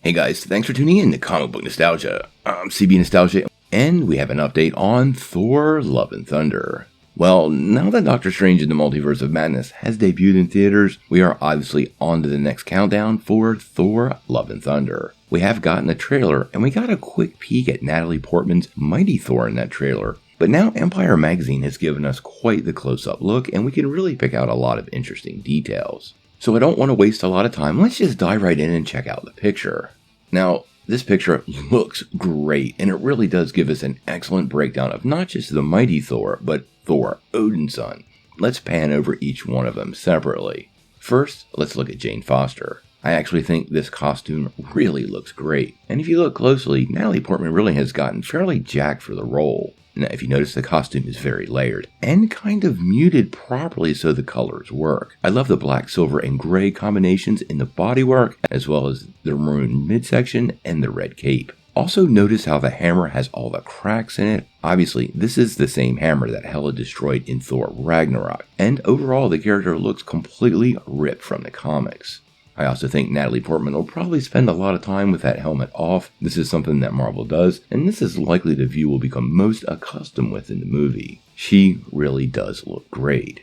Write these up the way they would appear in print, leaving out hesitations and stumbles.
Hey guys, thanks for tuning in to Comic Book Nostalgia. I'm CB Nostalgia, and we have an update on Thor: Love and Thunder. Well, now that Doctor Strange in the Multiverse of Madness has debuted in theaters, we are obviously on to the next countdown for Thor: Love and Thunder. We have gotten a trailer, and we got a quick peek at Natalie Portman's Mighty Thor in that trailer. But now Empire magazine has given us quite the close-up look, and we can really pick out a lot of interesting details. So I don't want to waste a lot of time, let's just dive right in and check out the picture. Now, this picture looks great, and it really does give us an excellent breakdown of not just the Mighty Thor, but Thor, Odin's son. Let's pan over each one of them separately. First, let's look at Jane Foster. I actually think this costume really looks great, and if you look closely, Natalie Portman really has gotten fairly jacked for the role. Now, if you notice, the costume is very layered and kind of muted properly so the colors work. I love the black, silver, and gray combinations in the bodywork, as well as the maroon midsection and the red cape. Also notice how the hammer has all the cracks in it. Obviously, this is the same hammer that Hela destroyed in Thor Ragnarok, and overall the character looks completely ripped from the comics. I also think Natalie Portman will probably spend a lot of time with that helmet off. This is something that Marvel does, and this is likely the view will become most accustomed with in the movie. She really does look great.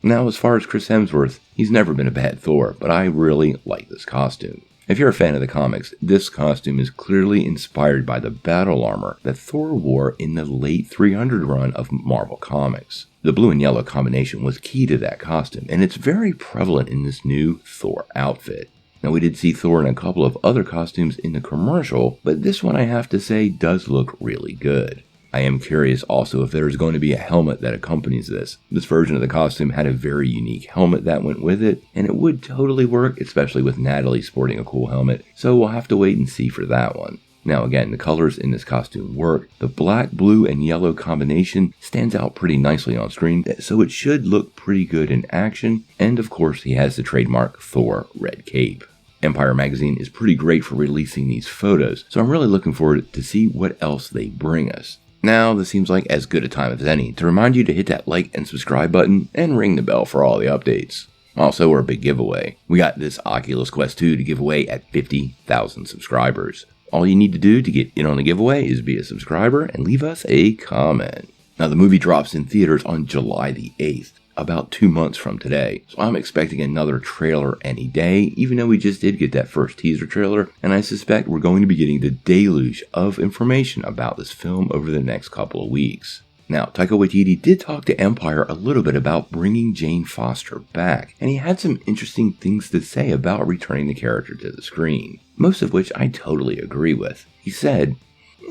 Now, as far as Chris Hemsworth, he's never been a bad Thor, but I really like this costume. If you're a fan of the comics, this costume is clearly inspired by the battle armor that Thor wore in the late 300 run of Marvel Comics. The blue and yellow combination was key to that costume, and it's very prevalent in this new Thor outfit. Now, we did see Thor in a couple of other costumes in the commercial, but this one, I have to say, does look really good. I am curious also if there's going to be a helmet that accompanies this. This version of the costume had a very unique helmet that went with it, and it would totally work, especially with Natalie sporting a cool helmet, so we'll have to wait and see for that one. Now again, the colors in this costume work. The black, blue, and yellow combination stands out pretty nicely on screen, so it should look pretty good in action, and of course he has the trademark Thor red cape. Empire magazine is pretty great for releasing these photos, so I'm really looking forward to see what else they bring us. Now, this seems like as good a time as any to remind you to hit that like and subscribe button and ring the bell for all the updates. Also, our big giveaway. We got this Oculus Quest 2 to give away at 50,000 subscribers. All you need to do to get in on the giveaway is be a subscriber and leave us a comment. Now, the movie drops in theaters on July the 8th, about 2 months from today, so I'm expecting another trailer any day, even though we just did get that first teaser trailer, and I suspect we're going to be getting the deluge of information about this film over the next couple of weeks. Now, Taika Waititi did talk to Empire a little bit about bringing Jane Foster back, and he had some interesting things to say about returning the character to the screen, most of which I totally agree with. He said,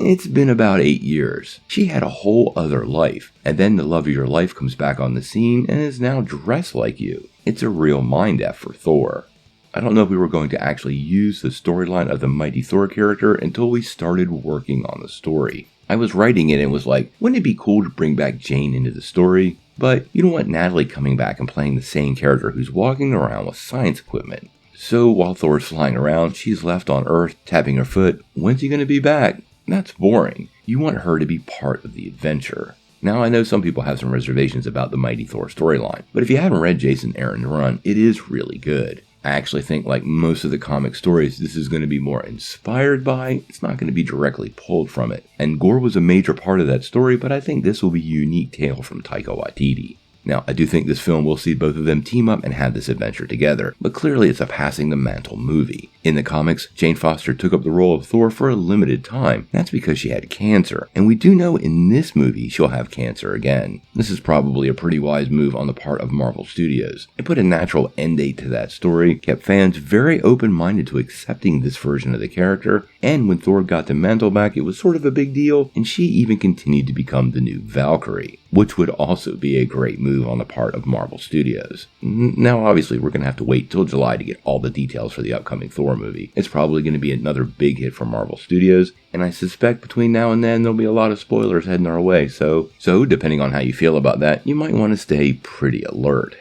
"It's been about 8 years. She had a whole other life, and then the love of your life comes back on the scene and is now dressed like you. It's a real mind F for Thor." I don't know if we were going to actually use the storyline of the Mighty Thor character until we started working on the story. I was writing it and was like, wouldn't it be cool to bring back Jane into the story? But you don't want Natalie coming back and playing the same character who's walking around with science equipment. So while Thor's flying around, she's left on Earth, tapping her foot. When's he going to be back? That's boring. You want her to be part of the adventure. Now, I know some people have some reservations about the Mighty Thor storyline, but if you haven't read Jason Aaron's run, it is really good. I actually think, like most of the comic stories, this is going to be more inspired by, it's not going to be directly pulled from it. And Gore was a major part of that story, but I think this will be a unique tale from Taika Waititi. Now, I do think this film will see both of them team up and have this adventure together, but clearly it's a passing the mantle movie. In the comics, Jane Foster took up the role of Thor for a limited time. That's because she had cancer, and we do know in this movie she'll have cancer again. This is probably a pretty wise move on the part of Marvel Studios. It put a natural end date to that story, kept fans very open-minded to accepting this version of the character, and when Thor got the mantle back, it was sort of a big deal, and she even continued to become the new Valkyrie, which would also be a great move on the part of Marvel Studios. Now, obviously, we're going to have to wait till July to get all the details for the upcoming Thor movie. It's probably going to be another big hit for Marvel Studios, and I suspect between now and then there'll be a lot of spoilers heading our way, so depending on how you feel about that, you might want to stay pretty alert.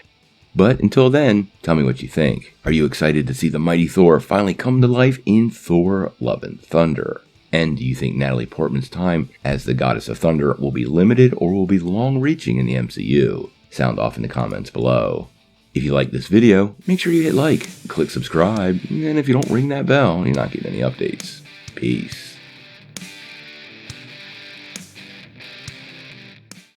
But until then, tell me what you think. Are you excited to see the Mighty Thor finally come to life in Thor: Love and Thunder? And do you think Natalie Portman's time as the Goddess of Thunder will be limited or will be long-reaching in the MCU? Sound off in the comments below. If you like this video, make sure you hit like, click subscribe, and if you don't ring that bell, you're not getting any updates. Peace.